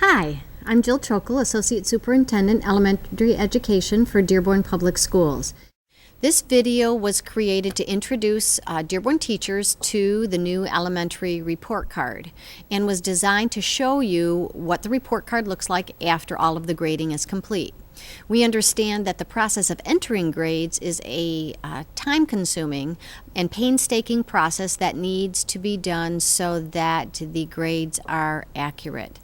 Hi, I'm Jill Trokel, Associate Superintendent, Elementary Education for Dearborn Public Schools. This video was created to introduce Dearborn teachers to the new elementary report card and was designed to show you what the report card looks like after all of the grading is complete. We understand that the process of entering grades is a time-consuming and painstaking process that needs to be done so that the grades are accurate.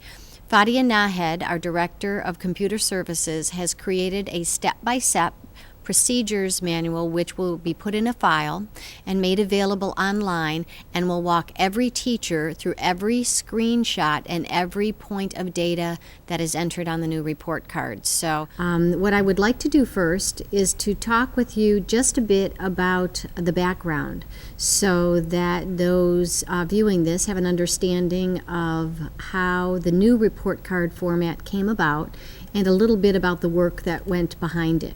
Fadia Nahed, our Director of Computer Services, has created a step-by-step procedures manual which will be put in a file and made available online, and will walk every teacher through every screenshot and every point of data that is entered on the new report card. So what I would like to do first is to talk with you just a bit about the background so that those viewing this have an understanding of how the new report card format came about and a little bit about the work that went behind it.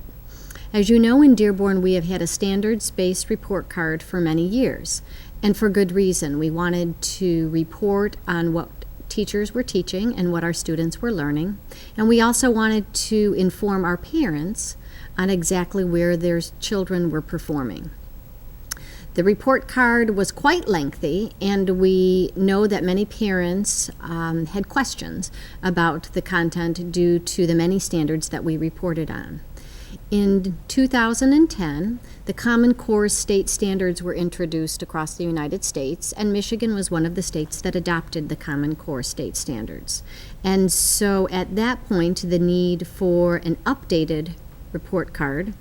As you know, in Dearborn, we have had a standards-based report card for many years, and for good reason. We wanted to report on what teachers were teaching and what our students were learning, and we also wanted to inform our parents on exactly where their children were performing. The report card was quite lengthy, and we know that many parents had questions about the content due to the many standards that we reported on. In 2010, the Common Core state standards were introduced across the United States, and Michigan was one of the states that adopted the Common Core state standards. And so at that point, the need for an updated report card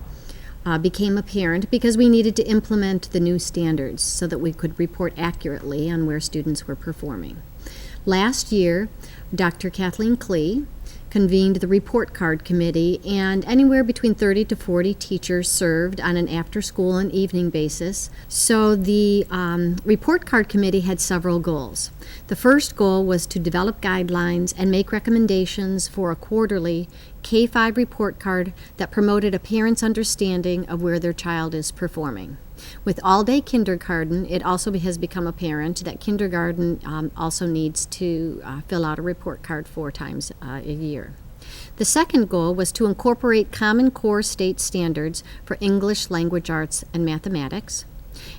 became apparent because we needed to implement the new standards so that we could report accurately on where students were performing. Last year, Dr. Kathleen Klee convened the report card committee, and anywhere between 30 to 40 teachers served on an after-school and evening basis. So the report card committee had several goals. The first goal was to develop guidelines and make recommendations for a quarterly K-5 report card that promoted a parent's understanding of where their child is performing. With all-day kindergarten, it also has become apparent that kindergarten also needs to fill out a report card 4 times a year. The second goal was to incorporate Common Core state standards for English, language arts, and mathematics.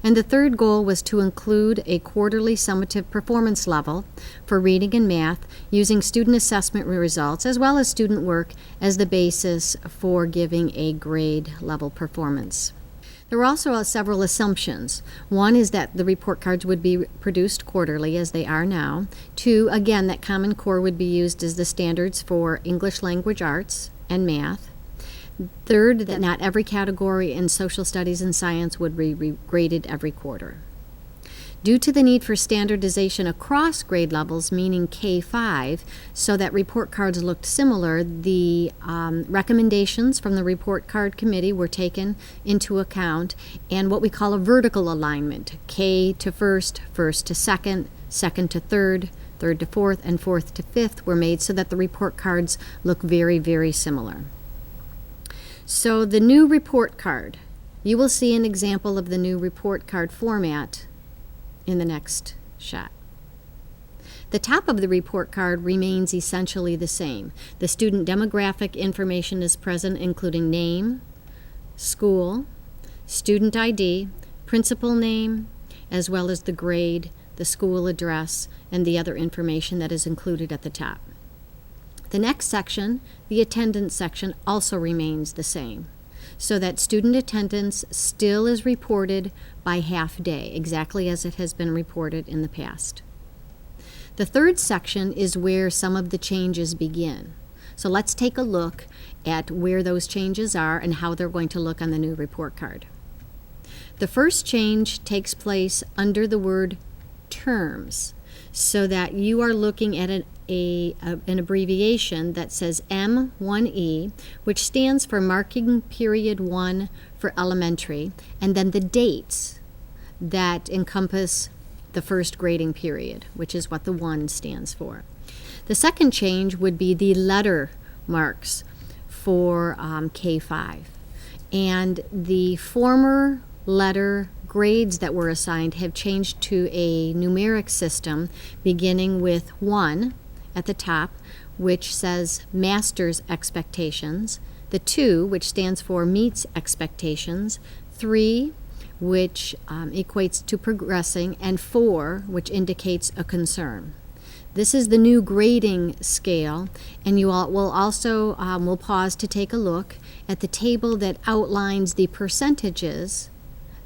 And the third goal was to include a quarterly summative performance level for reading and math using student assessment results as well as student work as the basis for giving a grade level performance. There were also several assumptions. One is that the report cards would be produced quarterly, as they are now. 2, again, that Common Core would be used as the standards for English language arts and math. 3rd, that not every category in social studies and science would be graded every quarter. Due to the need for standardization across grade levels, meaning K-5, so that report cards looked similar, the recommendations from the report card committee were taken into account, and what we call a vertical alignment, K to first, first to second, second to third, third to fourth, and fourth to fifth were made so that the report cards look very, very similar. So the new report card, you will see an example of the new report card format in the next shot. The top of the report card remains essentially the same. The student demographic information is present, including name, school, student ID, principal name, as well as the grade, the school address, and the other information that is included at the top. The next section, the attendance section, also remains the same, so that student attendance still is reported by half day, exactly as it has been reported in the past. The third section is where some of the changes begin. So let's take a look at where those changes are and how they're going to look on the new report card. The first change takes place under the word terms, so that you are looking at an abbreviation that says M1E, which stands for Marking Period 1 for elementary, and then the dates that encompass the first grading period, which is what the 1 stands for. The second change would be the letter marks for K-5. And the former letter grades that were assigned have changed to a numeric system beginning with 1 at the top, which says master's expectations, the 2, which stands for meets expectations, 3, which equates to progressing, and 4, which indicates a concern. This is the new grading scale, and you all will also will pause to take a look at the table that outlines the percentages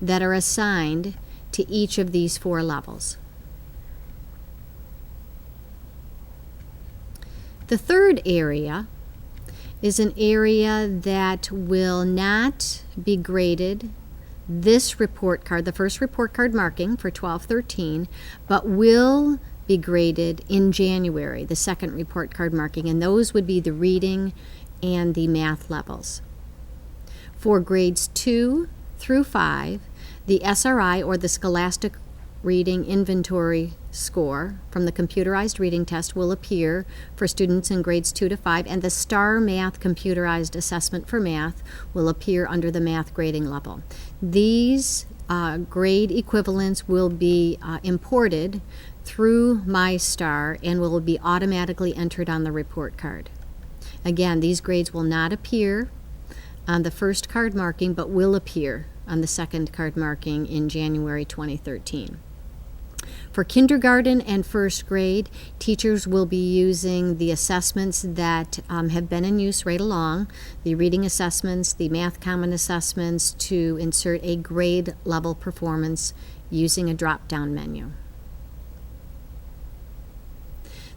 that are assigned to each of these 4 levels. The third area is an area that will not be graded this report card, the first report card marking for 12-13, but will be graded in January, the second report card marking, and those would be the reading and the math levels. For grades 2 through 5, the SRI, or the Scholastic Reading Inventory score from the computerized reading test, will appear for students in grades 2 to 5, and the STAR Math computerized assessment for math will appear under the math grading level. These grade equivalents will be imported through MyStar and will be automatically entered on the report card. Again, these grades will not appear on the first card marking, but will appear on the second card marking in January 2013. For kindergarten and first grade, teachers will be using the assessments that have been in use right along, the reading assessments, the math common assessments, to insert a grade level performance using a drop-down menu.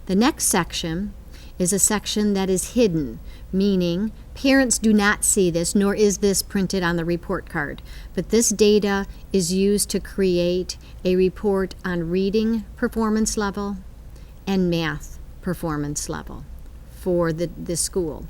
The next section is a section that is hidden, meaning parents do not see this, nor is this printed on the report card. But this data is used to create a report on reading performance level and math performance level for the school.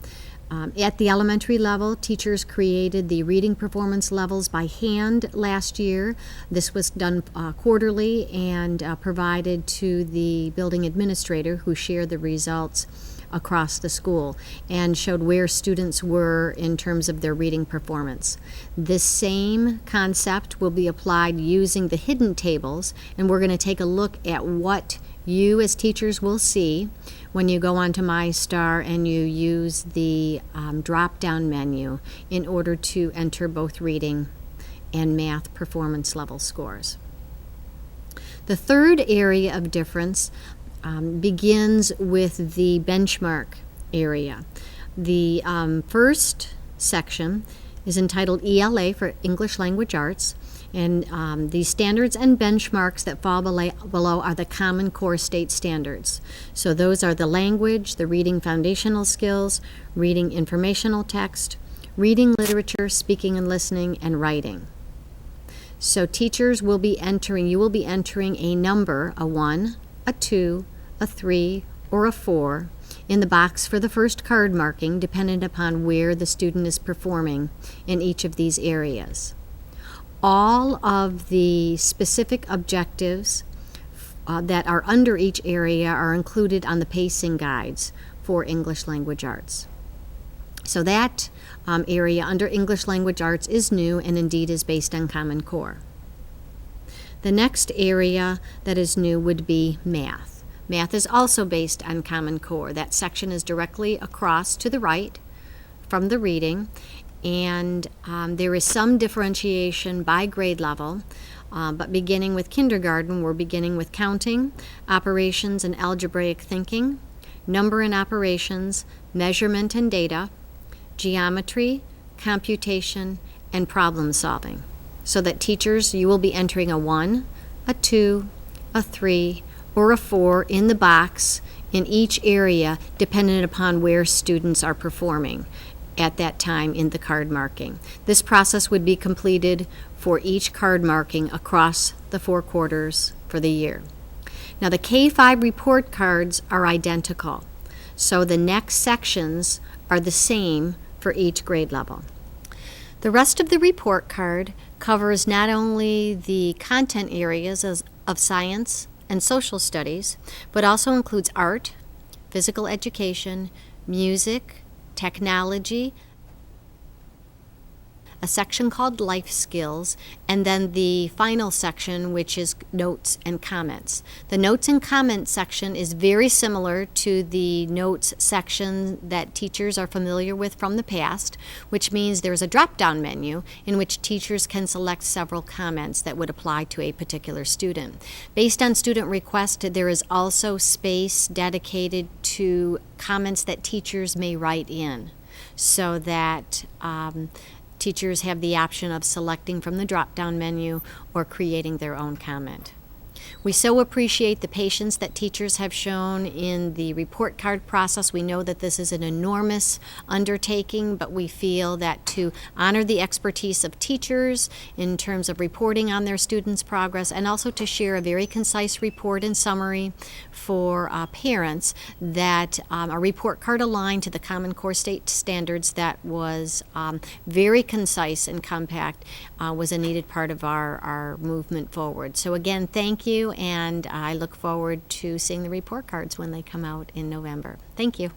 At the elementary level, teachers created the reading performance levels by hand last year. This was done quarterly and provided to the building administrator, who shared the results across the school and showed where students were in terms of their reading performance. This same concept will be applied using the hidden tables, and we're going to take a look at what you as teachers will see when you go onto MyStar and you use the drop-down menu in order to enter both reading and math performance level scores. The third area of difference begins with the benchmark area. The first section is entitled ELA for English Language Arts, and the standards and benchmarks that fall below are the Common Core State Standards. So those are the language, the reading foundational skills, reading informational text, reading literature, speaking and listening, and writing. So teachers will be entering, you will be entering a number, a 1, a 2, a 3, or a 4 in the box for the first card marking, dependent upon where the student is performing in each of these areas. All of the specific objectives that are under each area are included on the pacing guides for English Language Arts. So that area under English Language Arts is new and indeed is based on Common Core. The next area that is new would be math. Math is also based on Common Core. That section is directly across to the right from the reading, and there is some differentiation by grade level, but beginning with kindergarten, we're beginning with counting, operations and algebraic thinking, number and operations, measurement and data, geometry, computation, and problem solving. So that teachers, you will be entering a 1, a 2, a 3, or a 4 in the box in each area, dependent upon where students are performing at that time in the card marking. This process would be completed for each card marking across the 4 quarters for the year. Now the K-5 report cards are identical, so the next sections are the same for each grade level. The rest of the report card covers not only the content areas of science and social studies, but also includes art, physical education, music, technology, a section called Life Skills, and then the final section, which is Notes and Comments. The Notes and Comments section is very similar to the notes section that teachers are familiar with from the past, which means there's a drop-down menu in which teachers can select several comments that would apply to a particular student. Based on student request, there is also space dedicated to comments that teachers may write in, so that teachers have the option of selecting from the drop-down menu or creating their own comment. We so appreciate the patience that teachers have shown in the report card process. We know that this is an enormous undertaking, but we feel that to honor the expertise of teachers in terms of reporting on their students' progress, and also to share a very concise report and summary for parents, that a report card aligned to the Common Core State Standards that was very concise and compact was a needed part of our movement forward. So again, thank you, and I look forward to seeing the report cards when they come out in November. Thank you.